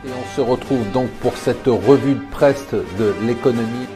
Et on se retrouve donc pour cette revue de presse de l'économie.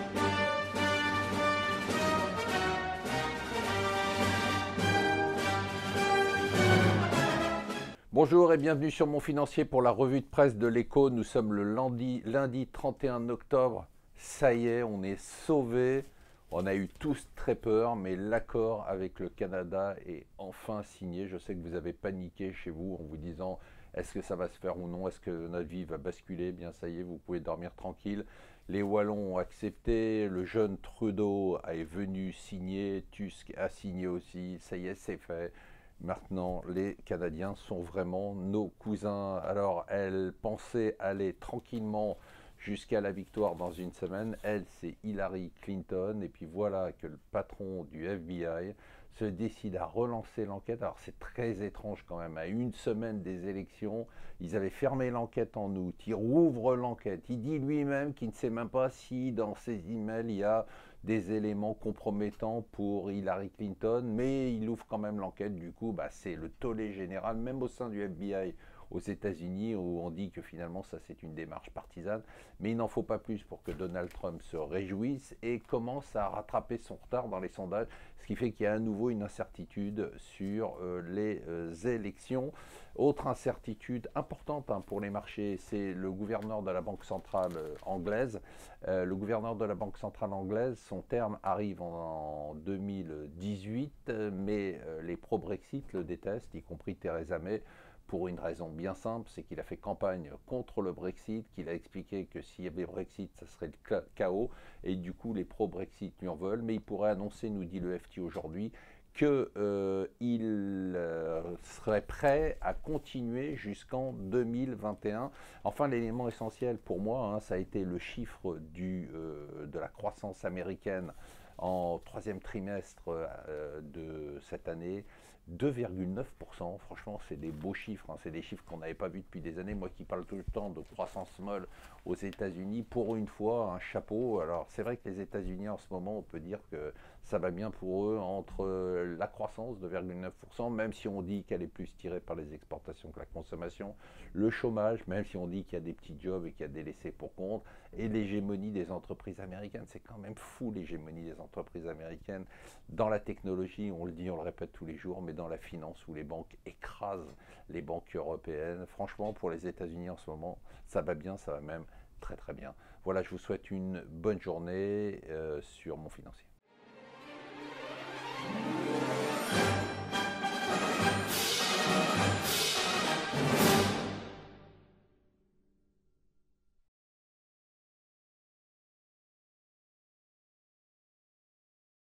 Bonjour et bienvenue sur Mon Financier pour la revue de presse de l'écho. Nous sommes le lundi 31 octobre. Ça y est, on est sauvés. On a eu tous très peur, mais l'accord avec le Canada est enfin signé. Je sais que vous avez paniqué chez vous en vous disant est-ce que ça va se faire ou non, est-ce que notre vie va basculer? Bien ça y est, vous pouvez dormir tranquille. Les Wallons ont accepté, le jeune Trudeau est venu signer, Tusk a signé aussi, ça y est, c'est fait. Maintenant, les Canadiens sont vraiment nos cousins. Alors, elle pensait aller tranquillement jusqu'à la victoire dans une semaine. Elle, c'est Hillary Clinton. Et puis voilà que le patron du FBI se décide à relancer l'enquête. Alors, c'est très étrange quand même. À une semaine des élections, ils avaient fermé l'enquête en août. Il rouvre l'enquête. Il dit lui-même qu'il ne sait même pas si dans ses emails, il y a des éléments compromettants pour Hillary Clinton, mais il ouvre quand même l'enquête. Du coup, c'est le tollé général, même au sein du FBI aux États-Unis, où on dit que finalement ça c'est une démarche partisane, mais il n'en faut pas plus pour que Donald Trump se réjouisse et commence à rattraper son retard dans les sondages, ce qui fait qu'il y a à nouveau une incertitude sur les élections. Autre incertitude importante pour les marchés, c'est le gouverneur de la Banque centrale anglaise. Le gouverneur de la Banque centrale anglaise, son terme arrive en 2018, mais les pro-Brexit le détestent, y compris Theresa May, pour une raison bien simple, c'est qu'il a fait campagne contre le Brexit, qu'il a expliqué que s'il y avait Brexit, ça serait le chaos, et du coup les pro-Brexit lui en veulent, mais il pourrait annoncer, nous dit le FT aujourd'hui, qu'il serait prêt à continuer jusqu'en 2021. Enfin, l'élément essentiel pour moi, ça a été le chiffre de la croissance américaine en troisième trimestre de cette année. 2,9%, franchement c'est des beaux chiffres, c'est des chiffres qu'on n'avait pas vus depuis des années. Moi qui parle tout le temps de croissance molle aux États-Unis, pour une fois un chapeau. Alors c'est vrai que les États-Unis en ce moment, on peut dire que ça va bien pour eux entre la croissance de 2,9%, même si on dit qu'elle est plus tirée par les exportations que la consommation, le chômage, même si on dit qu'il y a des petits jobs et qu'il y a des laissés pour compte, et l'hégémonie des entreprises américaines. C'est quand même fou l'hégémonie des entreprises américaines dans la technologie, on le dit, on le répète tous les jours, mais dans la finance où les banques écrasent les banques européennes. Franchement, pour les États-Unis en ce moment, ça va bien, ça va même très très bien. Voilà, je vous souhaite une bonne journée sur Mon Financier.